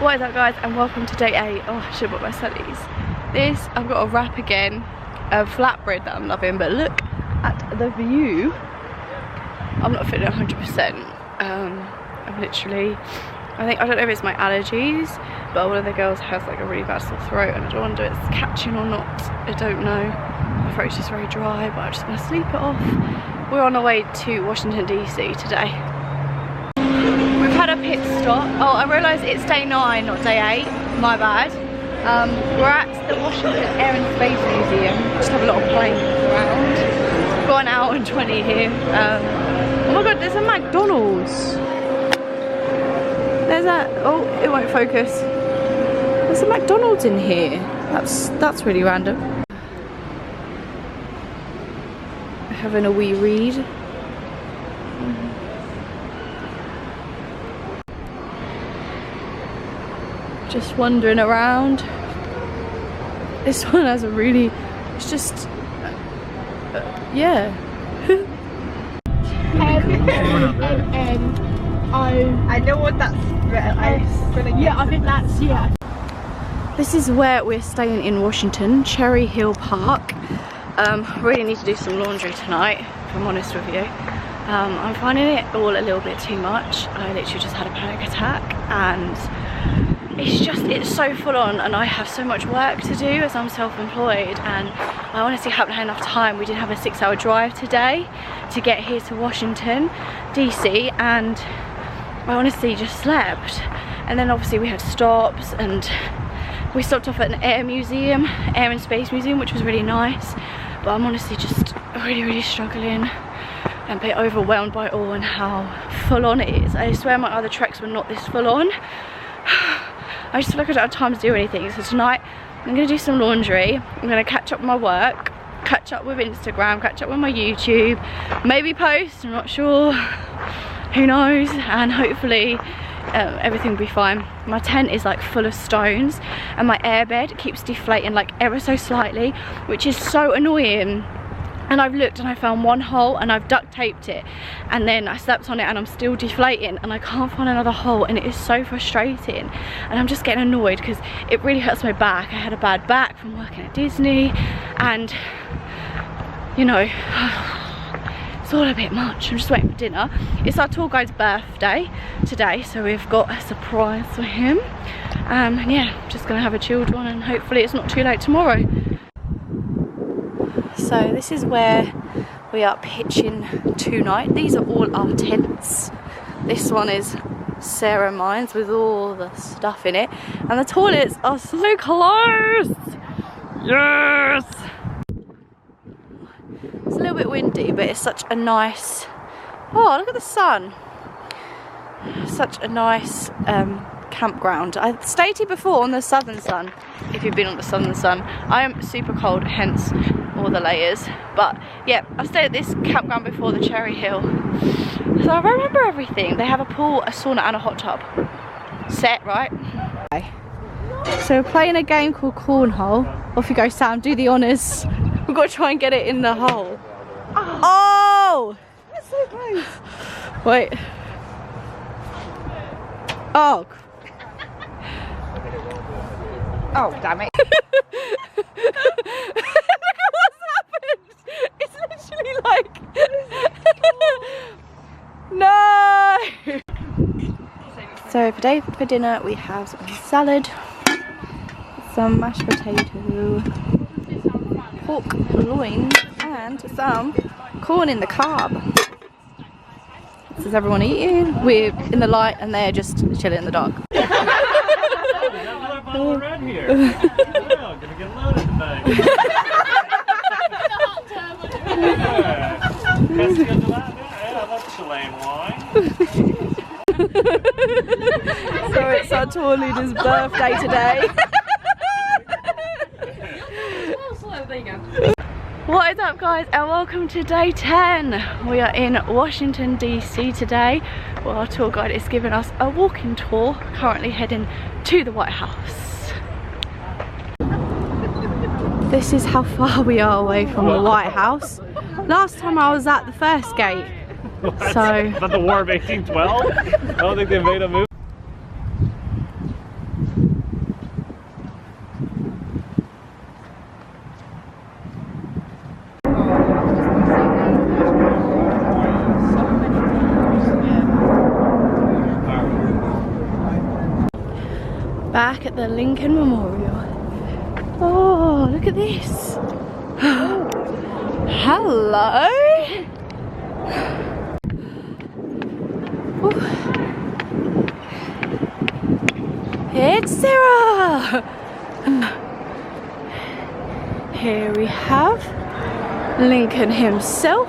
What is up guys, and welcome to day 8. Oh, I should have bought my sunnies. This, I've got a wrap again, a flatbread that I'm loving, but look at the view. I'm not feeling 100%. I'm literally, I don't know if it's my allergies, but one of the girls has like a really bad sore throat and I don't wonder if it's catching or not. I don't know. My throat's just very dry, but I'm just gonna sleep it off. We're on our way to Washington DC today. We've had a pit stop. Oh, I realised it's day 9, not day 8. My bad. We're at the Washington Air and Space Museum. Just have a lot of planes around. Got an hour and 20 here. Oh my god, there's a McDonald's. There's a, oh, it won't focus. There's a McDonald's in here. That's really random. Having a wee read. Just wandering around. This one has a really, it's just, yeah. I know what that's. Yeah, I think that's, yeah. This is where we're staying in Washington, Cherry Hill Park. Really need to do some laundry tonight, if I'm honest with you. I'm finding it all a little bit too much. I literally just had a panic attack and it's so full on, and I have so much work to do as I'm self-employed, and I honestly haven't had enough time. We did have a 6-hour drive today to get here to Washington DC, and I honestly just slept. And then obviously we had stops, and we stopped off at an air and space museum, which was really nice, but I'm honestly just really struggling and a bit overwhelmed by it all and how full on it is. I swear my other treks were not this full on. I just feel like I don't have time to do anything. So tonight I'm going to do some laundry. I'm going to catch up with my work, catch up with Instagram, catch up with my YouTube, maybe post, I'm not sure, who knows, and hopefully everything will be fine. My tent is like full of stones and my airbed keeps deflating like ever so slightly, which is so annoying. And I've looked and I found one hole and I've duct taped it, and then I slept on it and I'm still deflating and I can't find another hole, and it is so frustrating. And I'm just getting annoyed because it really hurts my back. I had a bad back from working at Disney, and you know, it's all a bit much. I'm just waiting for dinner. It's our tour guide's birthday today, so we've got a surprise for him. And yeah, just gonna have a chilled one, and hopefully it's not too late tomorrow. So this is where we are pitching tonight. These are all our tents. This one is Sarah Mine's with all the stuff in it, and the toilets are so close. Yes. It's a little bit windy, but it's such a nice, oh look at the sun, such a nice campground. I stayed here before on the Southern Sun, if you've been on the Southern Sun. I am super cold, hence all the layers, but yeah, I stayed at this campground before, the Cherry Hill, so I remember everything. They have a pool, a sauna and a hot tub set, right? Okay. So we're playing a game called Cornhole. Off you go, Sam, do the honours. We've got to try and get it in the hole. Oh! That's so close. Wait. Oh. Oh, damn it. Look at what's happened. It's literally like... No! So today for dinner we have some salad, some mashed potato, pork loin, and some corn in the cob. This is everyone eating. We're in the light and they're just chilling in the dark. Red here. Yeah, gonna get loaded today. Yeah, that's Chilean wine. So it's our tour leader's birthday today. What is up guys, and welcome to day 10. We are in Washington DC today. Well, our tour guide is giving us a walking tour, currently heading to the White House. This is how far we are away from the White House. Last time I was at the first gate. What? So About the War of 1812? I don't think they made a move. Back at the Lincoln Memorial. Oh, look at this. Hello. Ooh. It's Sarah. Here we have Lincoln himself.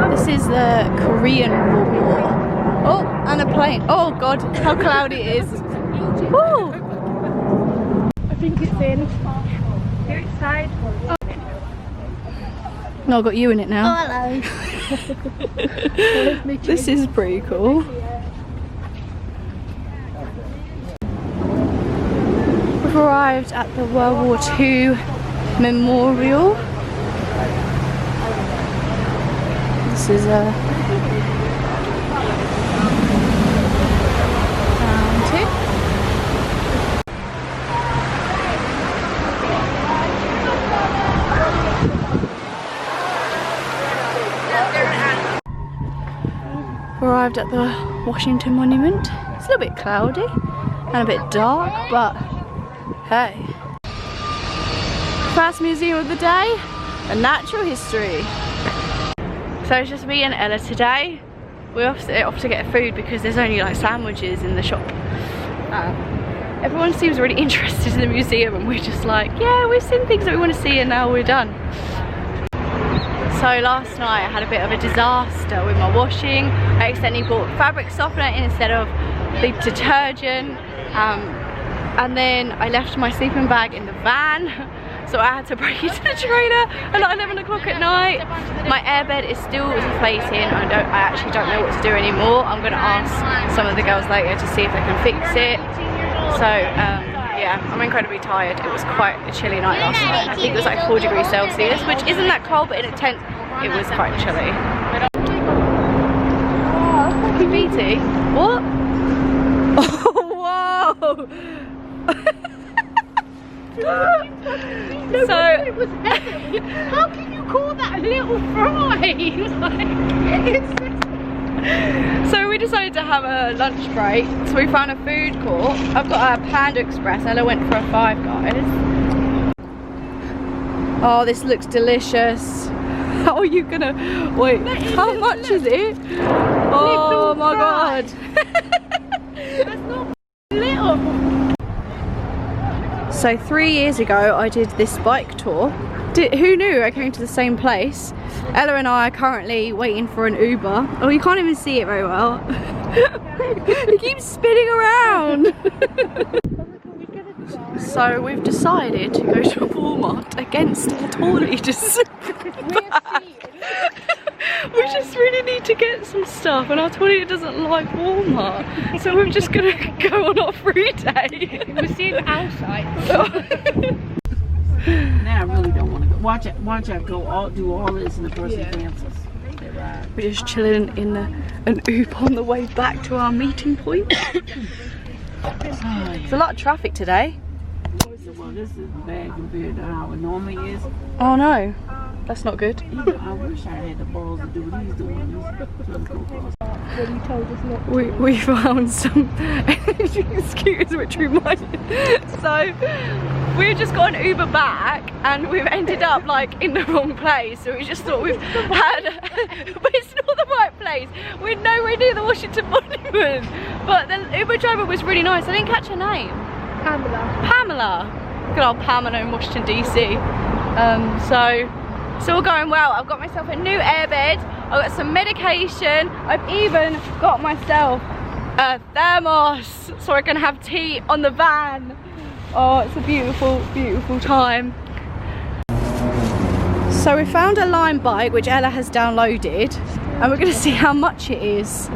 This is the Korean War. Oh, and a plane. Oh God, how cloudy it is. Woo. I think it's in. Here inside. Oh. No, I've got you in it now. Oh, hello. This is pretty cool. We've arrived at the World War II Memorial. This is a fountain. We arrived at the Washington Monument. It's a little bit cloudy and a bit dark, but hey. First museum of the day, a natural history. So it's just me and Ella today. We're off to get food because there's only like sandwiches in the shop. Everyone seems really interested in the museum and we're just like, yeah, we've seen things that we want to see and now we're done. So last night I had a bit of a disaster with my washing. I accidentally bought fabric softener instead of the detergent. And then I left my sleeping bag in the van. So I had to break into the trailer at like 11 o'clock at night. My airbed is still deflating. I actually don't know what to do anymore. I'm gonna ask some of the girls later to see if they can fix it. So yeah, I'm incredibly tired. It was quite a chilly night last night. I think it was like 4 degrees Celsius, which isn't that cold, but in a tent it was quite chilly. BT, what? Oh, whoa! So it was heavy. How can you call that a little fry? So we decided to have a lunch break. So we found a food court. I've got a Panda Express. Ella went for a Five Guys. Oh, this looks delicious. How are you gonna wait? How much is it? Oh my God! That's not little. So 3 years ago I did this bike tour. Who knew I came to the same place? Ella and I are currently waiting for an Uber. Oh, you can't even see it very well. It keeps spinning around. So we've decided to go to Walmart against all leaders. We just really need to get some stuff and our tour leader doesn't like Walmart. So we're just gonna go on our free day. We'll see it outside. Now I really don't want to go. Watch it go do all this and the person dances. We're just chilling in an Uber on the way back to our meeting point. There's a lot of traffic today. Well, this is bad compared to how it normally is. Oh no, that's not good. I wish I had the balls to do what he's doing. We found some scooters which we might. So we've just got an Uber back and we've ended up like in the wrong place. So we just thought we've had, but it's not the right place. We're nowhere near the Washington Monument. But the Uber driver was really nice. I didn't catch her name. Pamela. Good old Pamela in Washington DC. So it's all going well. I've got myself a new airbed. I've got some medication. I've even got myself a thermos so I can have tea on the van. Oh, it's a beautiful, beautiful time. So we found a Lime bike which Ella has downloaded and we're going to see how much it is.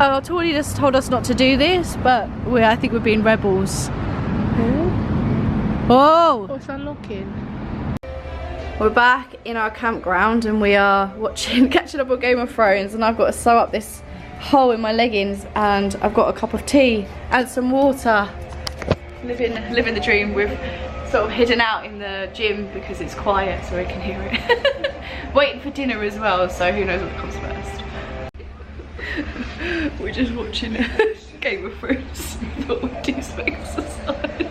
Our tour leader just told us not to do this, but I think we're being rebels. Oh! What's unlocking? We're back in our campground and we are catching up on Game of Thrones, and I've got to sew up this hole in my leggings and I've got a cup of tea and some water. Living the dream. We've sort of hidden out in the gym because it's quiet so we can hear it. Waiting for dinner as well, so who knows what comes first. We're just watching Game of Thrones. Thought we'd do some exercise.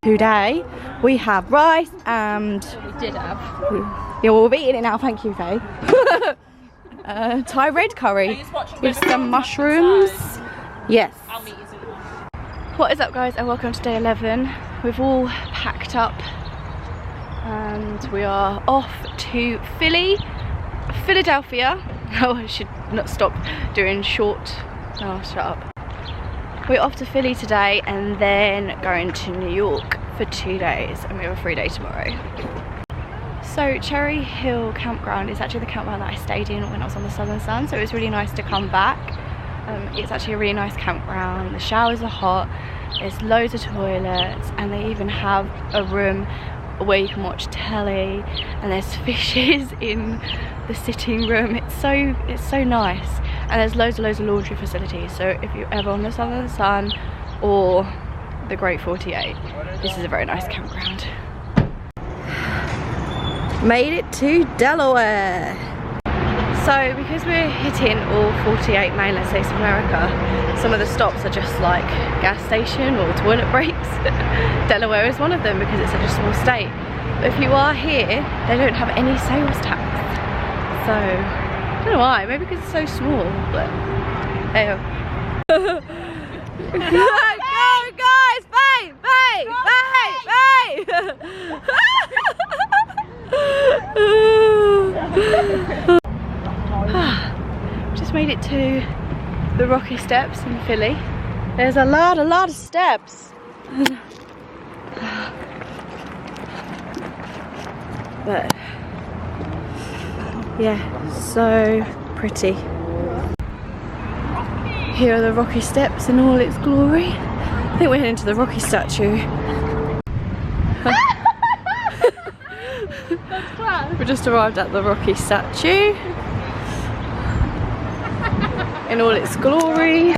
Today we have rice and We did have. yeah, well, we've eaten it now, thank you, Faye. Thai red curry with some mushrooms. Yes. I'll meet you soon. What is up, guys, and welcome to day 11. We've all packed up and we are off to Philadelphia. Oh, I should not stop doing short. Oh, shut up. We're off to Philly today and then going to New York for 2 days, and we have a free day tomorrow. So Cherry Hill campground is actually the campground that I stayed in when I was on the Southern Sun, so it was really nice to come back. It's actually a really nice campground. The showers are hot, there's loads of toilets, and they even have a room where you can watch telly, and there's fishes in the sitting room. It's so nice, and there's loads of laundry facilities. So if you're ever on the Southern Sun or the Great 48, this is a very nice campground. Made it to Delaware. So because we're hitting all 48 mainland states of America, some of the stops are just like gas station or toilet breaks. Delaware is one of them because it's such a small state. But if you are here, they don't have any sales tax. So, I don't know why, maybe because it's so small, but hey. Go guys, bye, bye, bye, bye. Just made it to the Rocky Steps in Philly. There's a lot of steps. But yeah, so pretty. Here are the Rocky Steps in all its glory. I think we're heading to the Rocky statue. We just arrived at the Rocky statue in all its glory.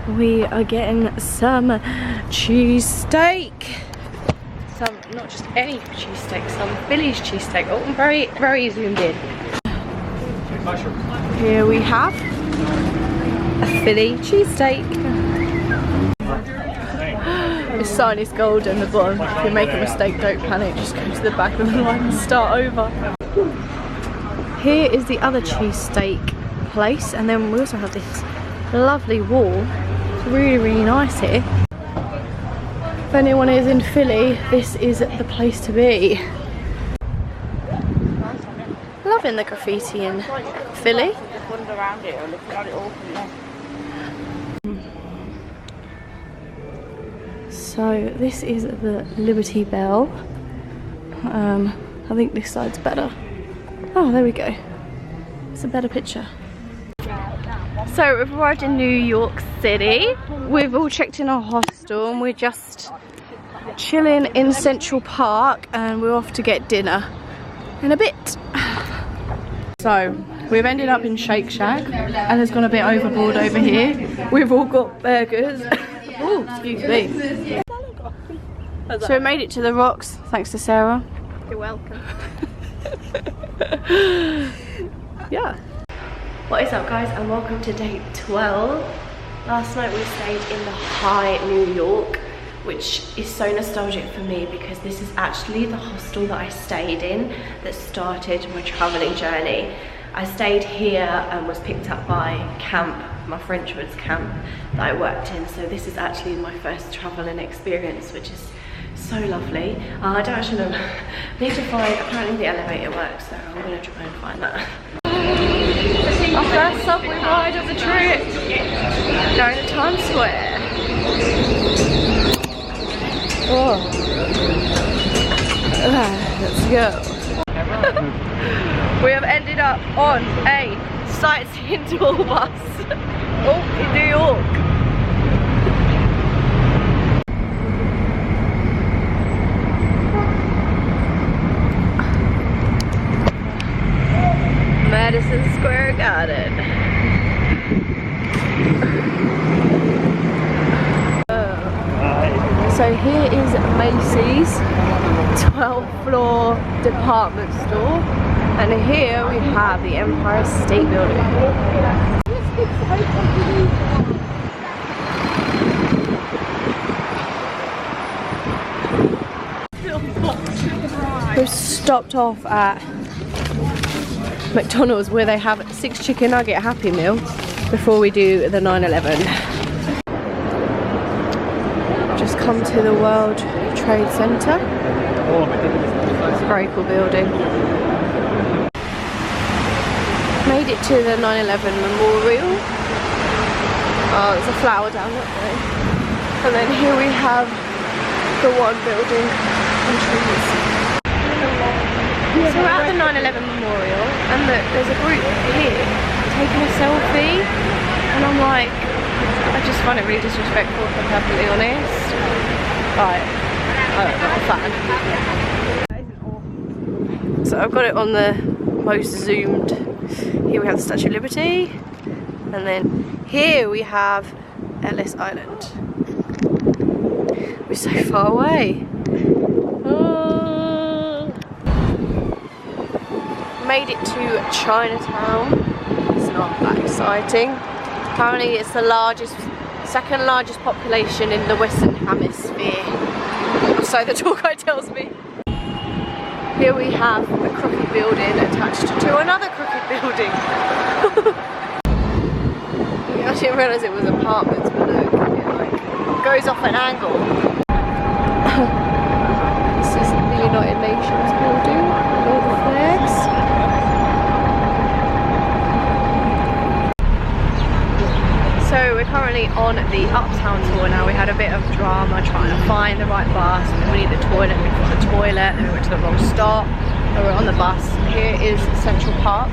We are getting some cheesesteak. Some, not just any cheesesteak, some Philly's cheesesteak. Oh, I'm very zoomed in. Here we have a Philly cheesesteak. The sign is golden, the bottom. If you make a mistake, don't panic, just go to the back of the line and start over. Here is the other cheesesteak place, and then we also have this lovely wall. It's really nice here. If anyone is in Philly, this is the place to be. Loving the graffiti in Philly. So this is the Liberty Bell. I think this side's better. Oh, there we go. It's a better picture. So we've arrived in New York City. We've all checked in our hostel and we're just chilling in Central Park, and we're off to get dinner in a bit. So we've ended up in Shake Shack, and has gone a bit overboard over here. We've all got burgers. Oh, excuse me. So we made it to the Rocks, thanks to Sarah. You're welcome. Yeah. What is up, guys, and welcome to day 12. Last night we stayed in the High New York, which is so nostalgic for me because this is actually the hostel that I stayed in that started my travelling journey. I stayed here and was picked up by camp, my Frenchwood's camp that I worked in, so this is actually my first travelling experience, which is so lovely. I don't actually know, I need to find, apparently the elevator works, so I'm going to try and find that. Our first subway ride of the trip, going to Times Square. Oh. Let's go. We have ended up on a sightseeing tour bus. Oh, in New York. Madison Square Garden. So here is Macy's. 12th floor department store, and here we have the Empire State Building. We've stopped off at McDonald's where they have 6 chicken nugget Happy Meal before we do the 9/11. Just come to the World Trade Center. It's a very cool building. Made it to the 9/11 Memorial. Oh, there's a flower down that way. And then here we have the one building and trees. So we're at the 9/11 Memorial, and look, there's a group here taking a selfie, and I'm like, I just find it really disrespectful, if I'm perfectly honest. Like, I'm not a fan. So I've got it on the most zoomed. Here we have the Statue of Liberty, and then here we have Ellis Island. We're so far away. Made it to Chinatown. It's not that exciting. Apparently it's the second largest population in the Western Hemisphere. So the tour guide tells me. Here we have a crooked building attached to another crooked building. I didn't realise it was apartments, but look, it like goes off an angle. This is the United Nations building with all the flags. So we're currently on the Uptown tour now. We had a bit of drama trying to find the right bus, and then we need the toilet, and we got the toilet, and we went to the wrong stop, and we're on the bus. Here is Central Park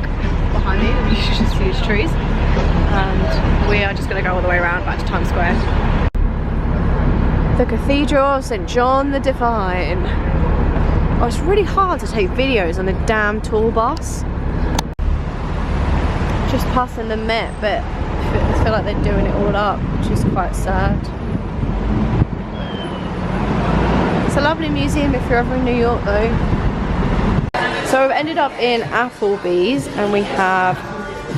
behind me, you should just see these trees, and we are just going to go all the way around back to Times Square. The Cathedral of St. John the Divine. Oh, it's really hard to take videos on a damn tour bus. Just passing the Met, but I feel like they're doing it all up, which is quite sad. It's a lovely museum if you're ever in New York though. So we've ended up in Applebee's, and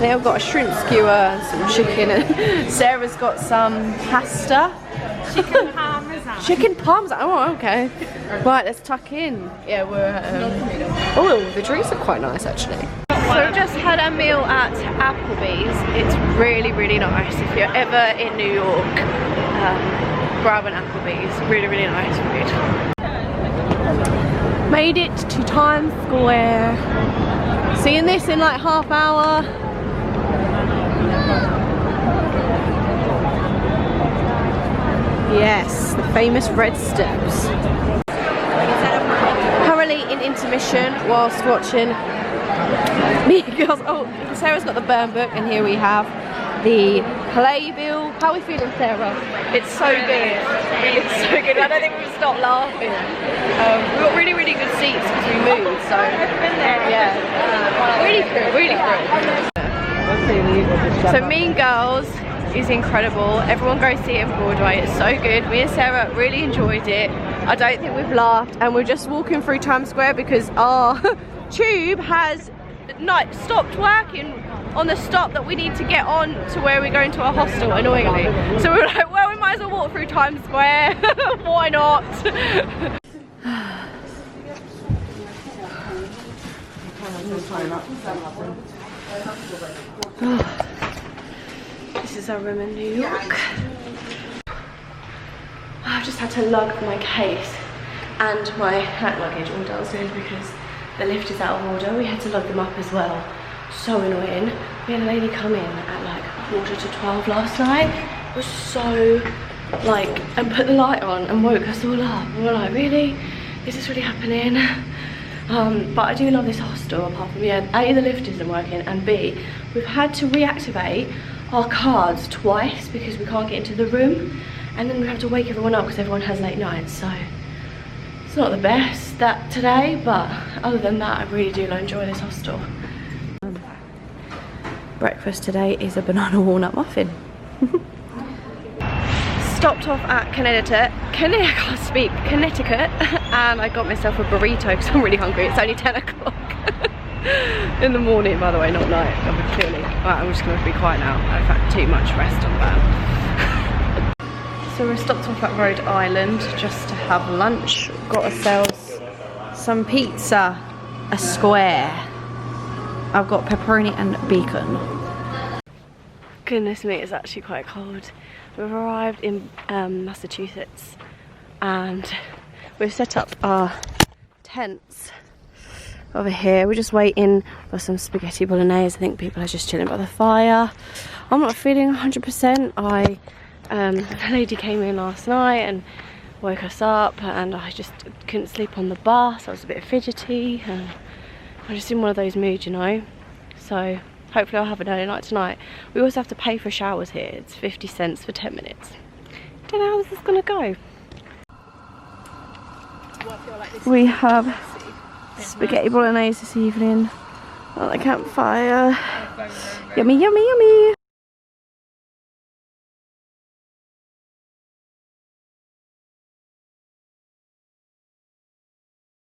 they've got a shrimp skewer and some chicken, and Sarah's got some pasta. Chicken parmesan. Chicken parmesan, oh okay. Right, let's tuck in. Yeah, we're oh, the drinks are quite nice actually. So we've just had a meal at Applebee's. It's really, really nice. If you're ever in New York, grab an Applebee's. Really, really nice food. Made it to Times Square. Seeing this in like half hour. Yes, the famous red steps. Currently in intermission whilst watching me girls. Oh, Sarah's got the burn book, and here we have the playbill. How are we feeling, Sarah? It's so good. It's so good. I don't think we've stopped laughing. We got really, really good seats because we moved. So yeah, really good, really good. So Mean Girls is incredible. Everyone go see it in Broadway. It's so good. Me and Sarah really enjoyed it. I don't think we've laughed, and we're just walking through Times Square because our tube has stopped working on the stop that we need to get on to where we're going to our hostel, annoyingly. So we're like, well, we might as well walk through Times Square. Why not? This is our room in New York. I've just had to lug my case and my hand luggage all downstairs because the lift is out of order. We had to lug them up as well. So annoying. We had a lady come in at like 11:45 last night. It was so like, and put the light on and woke us all up. And we're like, really? Is this really happening? But I do love this hostel, apart from, yeah, A, the lift isn't working, and B, we've had to reactivate our cards twice because we can't get into the room, and then we have to wake everyone up because everyone has late nights. So it's not the best today, but other than that, I really do enjoy this hostel. Breakfast today is a banana walnut muffin. stopped off at Connecticut, I can't speak, Connecticut, and I got myself a burrito because I'm really hungry. It's only 10 o'clock in the morning, by the way, not night, clearly. Right, I'm just going to be quiet now. I've had too much rest on that. So we stopped off at Rhode Island just to have lunch. Got ourselves some pizza, a square. I've got pepperoni and bacon. Goodness me, it's actually quite cold. We've arrived in Massachusetts and we've set up our tents over here. We're just waiting for some spaghetti bolognese. I think people are just chilling by the fire. I'm not feeling 100%. The lady came in last night and woke us up and I just couldn't sleep on the bus. I was a bit fidgety and I'm just in one of those moods, you know. So hopefully I'll have an early night tonight. We also have to pay for showers here. It's 50 cents for 10 minutes. Don't know how this is gonna go. We have spaghetti bolognese this evening on the campfire. Yummy, yummy, yummy.